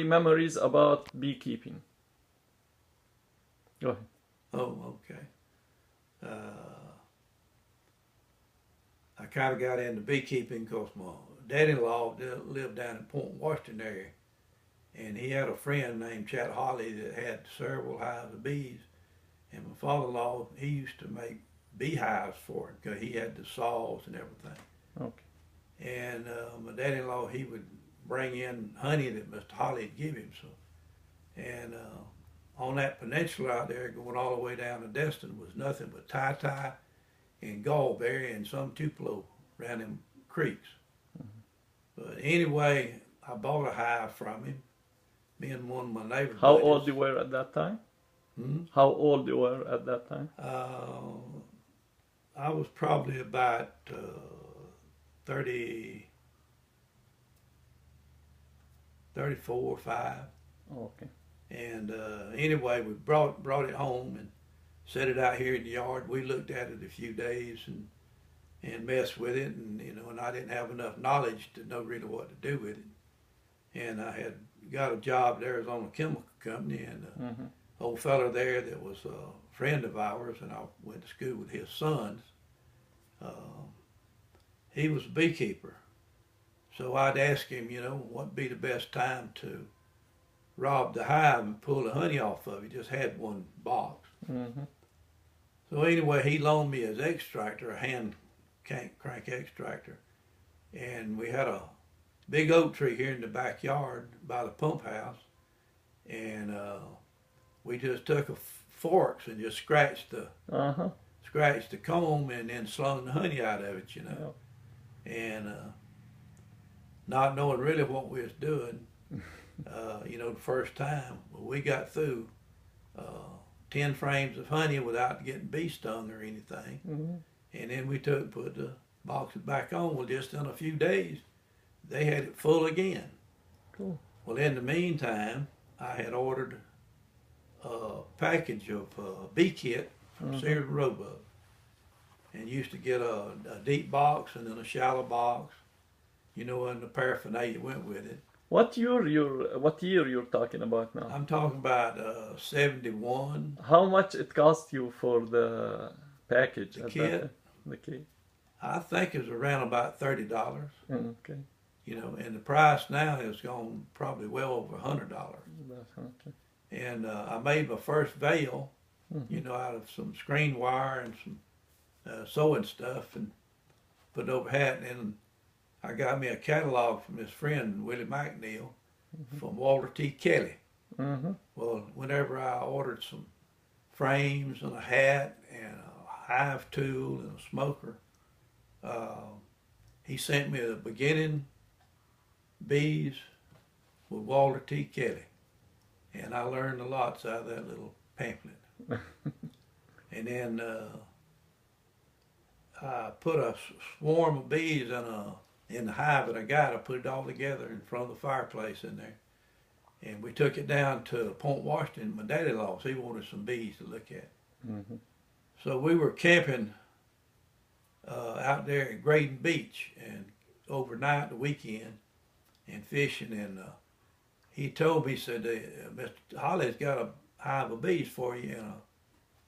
Memories about beekeeping. Go ahead. Oh, okay. I kind of got into beekeeping because my dad-in-law lived down in Point Washington area, and he had a friend named Chat Holly that had several hives of bees. And my father-in-law, he used to make beehives for him because he had the saws and everything. Okay. And my dad-in-law, he would bring in honey that Mr. Holly would give him. So, and on that peninsula out there, going all the way down to Destin, was nothing but tie and gallberry and some tupelo around them creeks. But anyway, I bought a hive from him. Me and one of my neighbor How buddies. old you were at that time? Hmm? How old you were at that time? I was probably about 30, 34 or 5. Okay. And anyway, we brought it home and set it out here in the yard. We looked at it a few days and messed with it, and and I didn't have enough knowledge to know really what to do with it. And I had got a job at Arizona Chemical Company, and old fella there that was a friend of ours, and I went to school with his sons. He was a beekeeper, so I'd ask him, what'd be the best time to rob the hive and pull the honey off of it. He just had one box. So anyway, he loaned me his extractor, a hand crank extractor, and we had a big oak tree here in the backyard by the pump house, and we just took forks and just scratched the comb and then slung the honey out of it, and not knowing really what we was doing. The first time we got through 10 frames of honey without getting bee stung or anything, and then we put the boxes back on. Well, just in a few days, they had it full again. Cool. Well, in the meantime, I had ordered a package of bee kit from Sears Roebuck, and used to get a deep box and then a shallow box, and the paraphernalia went with it. What year you're talking about now? I'm talking about 71. How much it cost you for the package? The kit? The kit. I think it was around about $30. Okay. And the price now has gone probably well over $100. Okay. And I made my first veil, out of some screen wire and some sewing stuff, and put it over hat. And then I got me a catalog from his friend Willie McNeil from Walter T. Kelly. Well, whenever I ordered some frames and a hat and a hive tool and a smoker, he sent me the beginning bees with Walter T. Kelly, and I learned a lot out of that little pamphlet. And then I put a swarm of bees in the hive that I got. I put it all together in front of the fireplace in there, and we took it down to Point Washington. My daddy-in-law, he wanted some bees to look at. So we were camping out there at Graydon Beach, and overnight the weekend, and fishing. And he told me, he said, Mr. Holly's got a hive of bees for you in a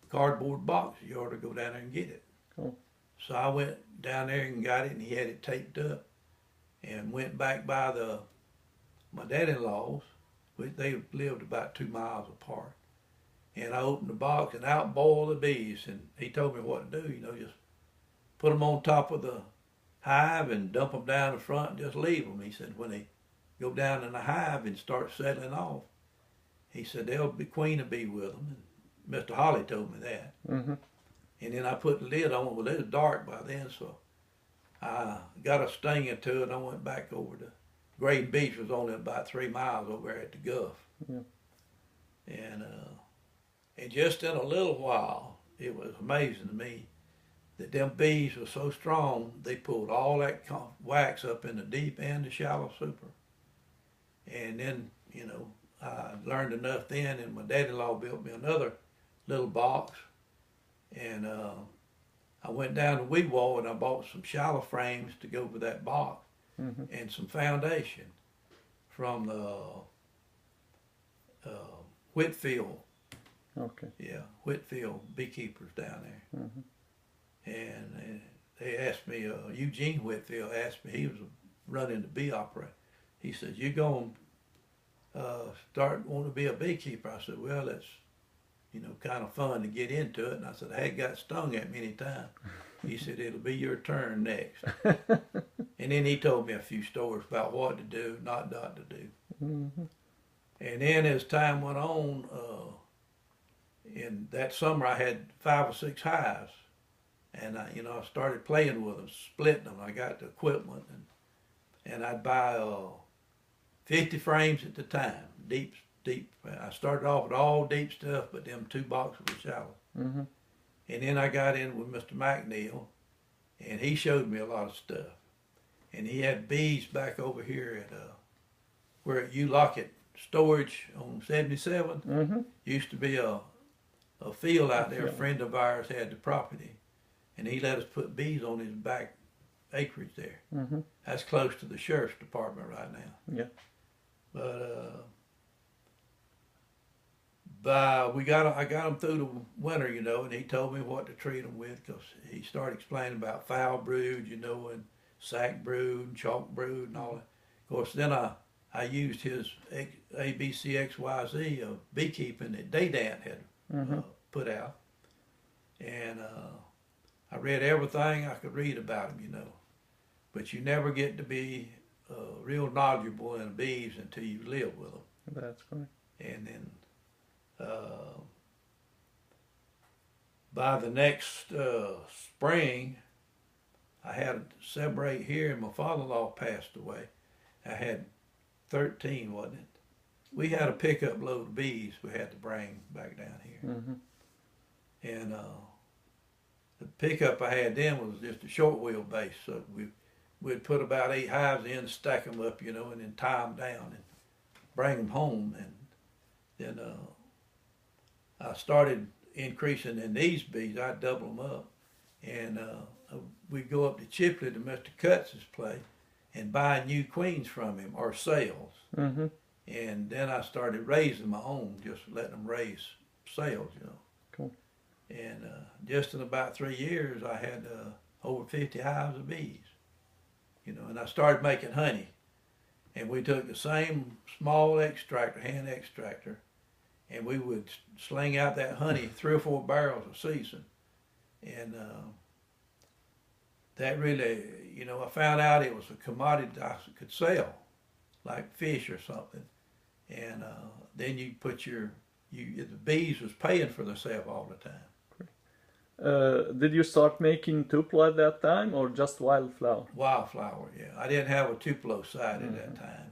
cardboard box. You ought to go down there and get it. Cool. So I went down there and got it, and he had it taped up, and went back by my dad-in-law's, which they lived about 2 miles apart. And I opened the box and out boiled the bees, and he told me what to do, just put them on top of the hive and dump them down the front and just leave them. He said when they go down in the hive and start settling off, he said there'll be queen bee with them. And Mr. Holly told me that. And then I put the lid on. Well, it was dark by then, so I got a stinger to it, and I went back over to Graydon Beach. Was only about 3 miles over there at the Gulf. And just in a little while, it was amazing to me that them bees were so strong, they pulled all that wax up in the deep and the shallow super. And then, I learned enough then, and my daddy-in-law built me another little box. And I went down to Weedwall and I bought some shallow frames to go with that box, and some foundation from the Whitfield. Okay. Yeah, Whitfield beekeepers down there. Mm-hmm. And they asked me, Eugene Whitfield asked me, he was running the bee operator. He said, "You going to want to be a beekeeper?" I said, "Well, that's, kind of fun to get into it." And I said, "I had got stung at many times." He said, "It'll be your turn next." And then he told me a few stories about what to do, not to do. Mm-hmm. And then as time went on, in that summer I had 5 or 6 hives. And I started playing with them, splitting them. I got the equipment, and I'd buy 50 frames at the time, deep. I started off with all deep stuff, but them 2 boxes were shallow. Mm-hmm. And then I got in with Mr. McNeil, and he showed me a lot of stuff. And he had bees back over here at where you lock it storage on 77. Mm-hmm. Used to be a field out there. A friend of ours had the property, and he let us put bees on his back acreage there. Mm-hmm. That's close to the sheriff's department right now. Yeah. But I got them through the winter, and he told me what to treat them with, because he started explaining about foul brood, and sack brood and chalk brood and all that. Of course, then I used his ABCXYZ of beekeeping that Daydant had put out, and I read everything I could read about him, but you never get to be real knowledgeable in bees until you live with them. That's correct. And then by the next spring, I had 7 or 8 here, and my father-in-law passed away. I had 13, wasn't it? We had a pickup load of bees we had to bring back down here. Mm-hmm. And the pickup I had then was just a short wheelbase, so we'd put about 8 hives in, stack them up, and then tie them down and bring them home. And then I started increasing in these bees. I'd double them up, and we'd go up to Chipley to Mr. Cutz's place and buy new queens from him, or sales. Mm-hmm. And then I started raising my own, just letting them raise sales, Cool. And just in about 3 years, I had over 50 hives of bees, and I started making honey. And we took the same small extractor, hand extractor, and we would sling out that honey 3 or 4 barrels a season. And that really, I found out it was a commodity I could sell, like fish or something. And then you put the bees was paying for themselves all the time. Did you start making tupelo at that time, or just wildflower? Wildflower, yeah. I didn't have a Tupelo site at that time.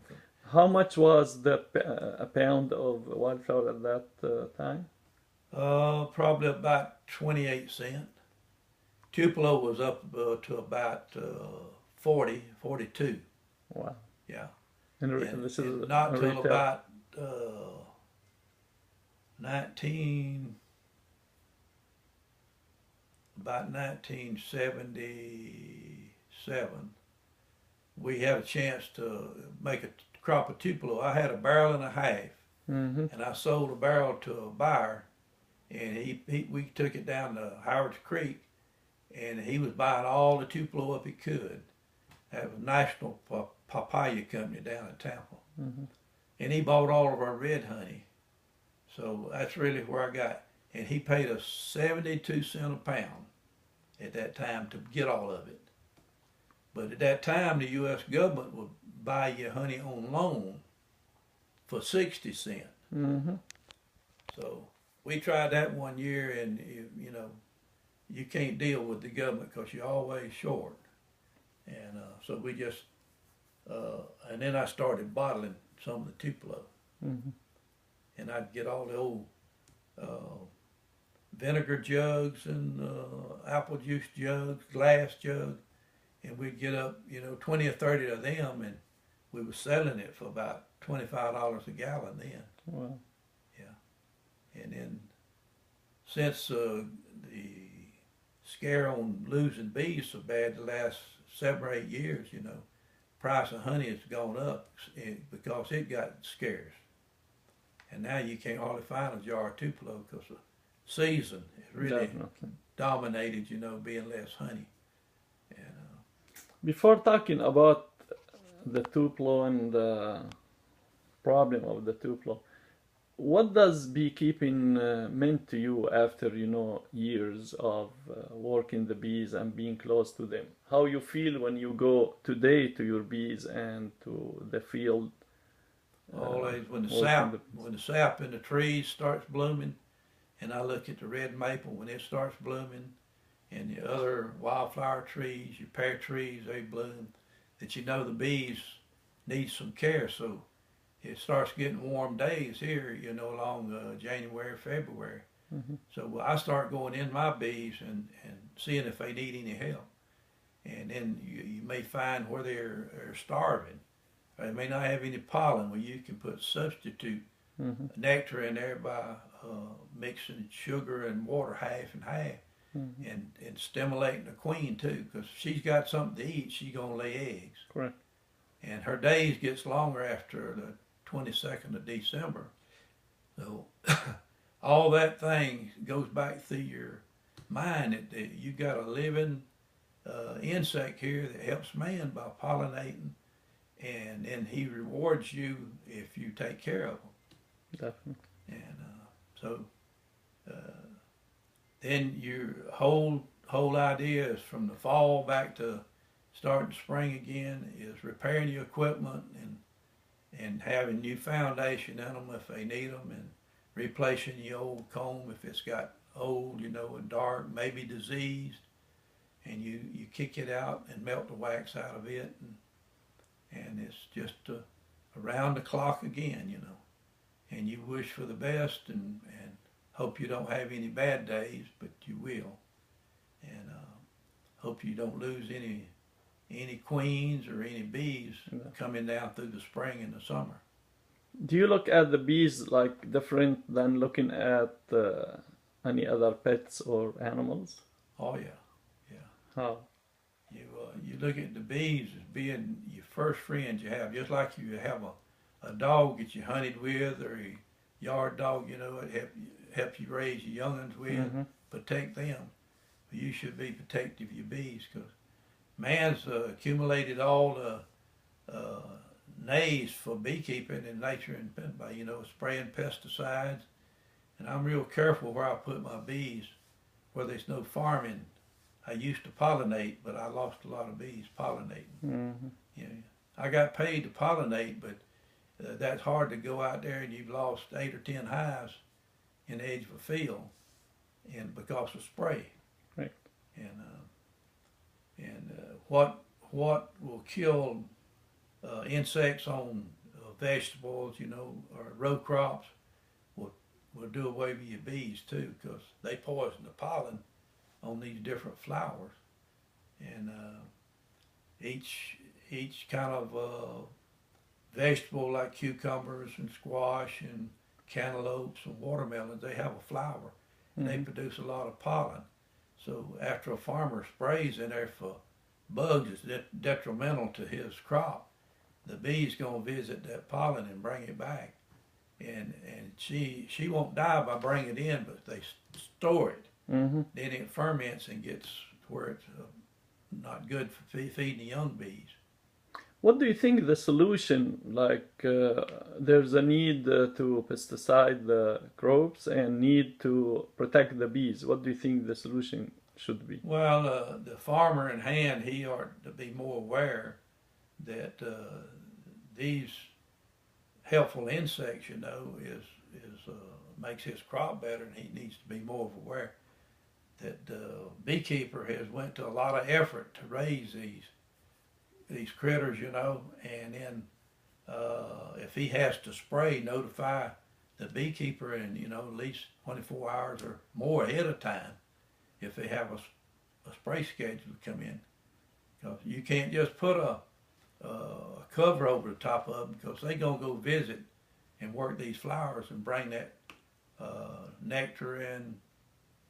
How much was a pound of wildflower at that time? Probably about 28 cents. Tupelo was up to about 40, 42. Wow. Yeah. And this is not till retail. about 1977, we had a chance to make a crop of Tupelo. I had a barrel and a half, Mm-hmm. and I sold a barrel to a buyer, and we took it down to Howard's Creek, and he was buying all the Tupelo up he could. That was National Papaya Company down in Tampa. Mm-hmm. And he bought all of our red honey. So that's really where I got. And he paid us 72 cents a pound at that time to get all of it. But at that time, the U.S. government would buy you honey on loan for 60 cents. Mm-hmm. So we tried that one year, and you can't deal with the government because you're always short. And so we just, and then I started bottling some of the Tupelo. Mm-hmm. And I'd get all the old vinegar jugs and apple juice jugs, glass jugs, and we'd get up, 20 or 30 of them, and we were selling it for about $25 a gallon then. Wow. Yeah. And then since the scare on losing bees so bad the last 7 or 8 years, price of honey has gone up because it got scarce. And now you can't hardly find a jar of Tupelo because the season is really Definitely. dominated, you know, being less honey. And Before talking about the Tupelo and the problem of the Tupelo, what does beekeeping mean to you after years of working the bees and being close to them? How you feel when you go today to your bees and to the field? always when Working the the sap in the trees starts blooming, and I look at the red maple when it starts blooming, and the other wildflower trees, your pear trees, they bloom, that you know the bees need some care. So it starts getting warm days here, you know, along January, February. Mhm. So I start going in my bees and seeing if they need any help. And then you may find where they're starving. Or they may not have any pollen, where you can put substitute Mhm. nectar in there by mixing sugar and water half and half, Mhm. and stimulating the queen too, because if she's got something to eat, she's gonna lay eggs. Correct. And her days gets longer after the 22nd of December. So all that thing goes back through your mind that you got a living insect here that helps man by pollinating, and then he rewards you if you take care of them. Definitely. And so then your whole idea is from the fall back to starting spring again is repairing your equipment and having new foundation in them if they need them, and replacing your old comb if it's got old, you know, and dark, maybe diseased, and you kick it out and melt the wax out of it, and it's just around the clock again, you know. And you wish for the best and hope you don't have any bad days, but you will. And hope you don't lose any queens or any bees coming down through the spring and the summer. Do you look at the bees like different than looking at any other pets or animals? Oh yeah, yeah. How? You look at the bees as being your first friend you have, just like you have a dog that you hunted with, or a yard dog, you know, it help you raise your young'uns with, Mm-hmm. protect them. But you should be protective of your bees, because man's accumulated all the nays for beekeeping in nature, and by, you know, spraying pesticides. And I'm real careful where I put my bees, where there's no farming. I used to pollinate, but I lost a lot of bees pollinating. Mm-hmm. You know, I got paid to pollinate, but that's hard to go out there and you've lost 8 or 10 hives in the edge of a field, and because of spray. Right. And what will kill insects on vegetables, you know, or row crops, will do away with your bees too, because they poison the pollen on these different flowers. And each kind of vegetable, like cucumbers and squash and cantaloupes and watermelons, they have a flower, and they produce a lot of pollen. So after a farmer sprays in there for bugs, it's detrimental to his crop. The bee's gonna visit that pollen and bring it back, and she won't die by bringing it in, but they store it. Mm-hmm. Then it ferments and gets where it's not good for feeding the young bees. What do you think the solution, like there's a need to pesticide the crops and need to protect the bees. What do you think the solution should be? Well, the farmer in hand, he ought to be more aware that these helpful insects, you know, is makes his crop better, and he needs to be more aware that the beekeeper has went to a lot of effort to raise these critters, you know, and then if he has to spray, notify the beekeeper in, you know, at least 24 hours or more ahead of time if they have a spray schedule to come in. Because you can't just put a cover over the top of them, because they're going to go visit and work these flowers and bring that nectar and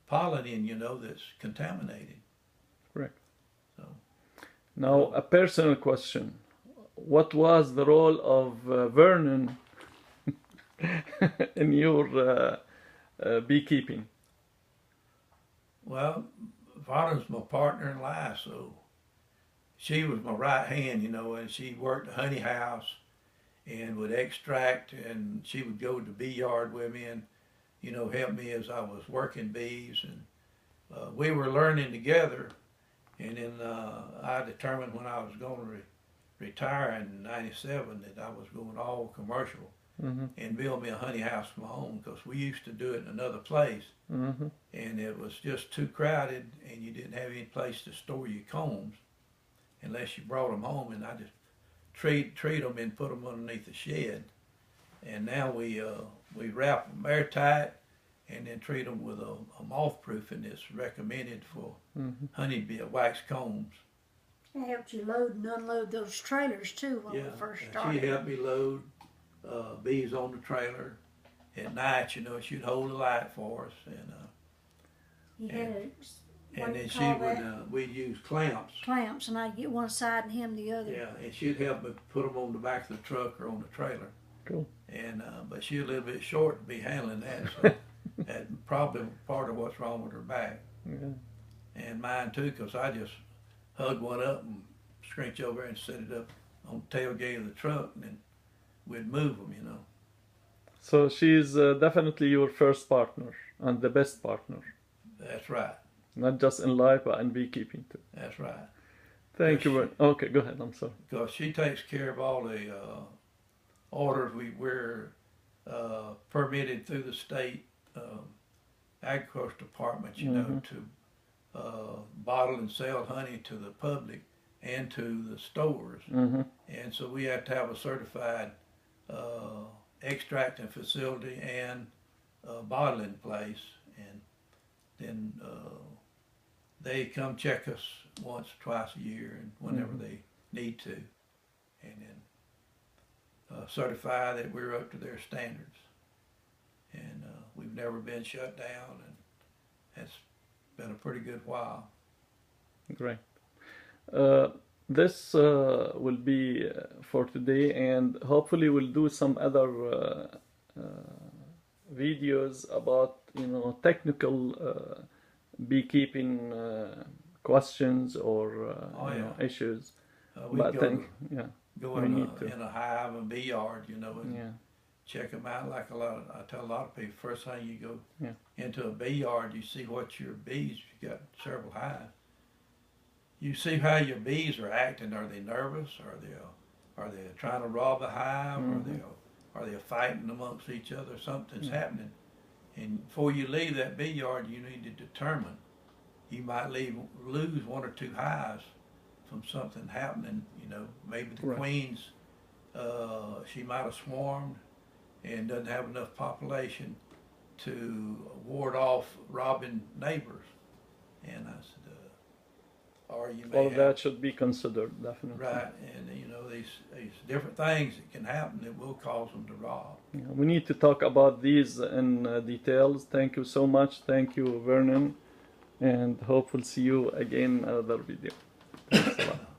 pollen in, you know, that's contaminated. Correct. So Now, a personal question. What was the role of Vernon in your beekeeping? Well, Vernon's my partner in life, so she was my right hand, you know, and she worked the honey house and would extract, and she would go to the bee yard with me and, you know, help me as I was working bees. And we were learning together. And then I determined when I was going to retire in '97 that I was going all commercial and build me a honey house of my own, because we used to do it in another place. And it was just too crowded, and you didn't have any place to store your combs unless you brought them home. And I just treat them and put them underneath the shed. And now we wrap them airtight and then treat them with a moth proofing that's recommended for honeybee wax combs. It helped you load and unload those trailers too when we first started. She helped me load bees on the trailer at night. You know, she'd hold the light for us, and then she would we'd use clamps. Clamps, and I'd get one side and him the other. Yeah, and she'd help me put them on the back of the truck or on the trailer. Cool. And but she's a little bit short to be handling that, so that's probably part of what's wrong with her back. Yeah. And mine too, because I just hug one up and scrunch over and set it up on the tailgate of the truck, and then we'd move them, you know. So she's definitely your first partner and the best partner. That's right. Not just in life, but in beekeeping too. That's right. Thank you. Okay, go ahead. I'm sorry. Because she takes care of all the orders. We're permitted through the state agriculture department, you know, to bottle and sell honey to the public and to the stores. And so we have to have a certified extracting facility and bottling place. And then they come check us once or twice a year, and whenever they need to, and then certify that we're up to their standards. And we've never been shut down, and that's been a pretty good while. Great. This will be for today, and hopefully we'll do some other videos about, you know, technical beekeeping questions or you know, issues. But I think, go in a hive and bee yard, you know, and check them out. Like I tell a lot of people, first thing you go into a bee yard, you see what your bees. You got several hives. You see how your bees are acting. Are they nervous? Are they trying to rob the hive? Are they fighting amongst each other? Something's happening. And before you leave that bee yard, you need to determine. You might lose one or two hives from something happening. You know, maybe the queen's she might have swarmed and doesn't have enough population to ward off robbing neighbors. And I said, or you may that should be considered, definitely. Right, and you know, these different things that can happen that will cause them to rob. Yeah, we need to talk about these in details. Thank you so much. Thank you, Vernon, and hope we'll see you again in another video. Thanks a lot.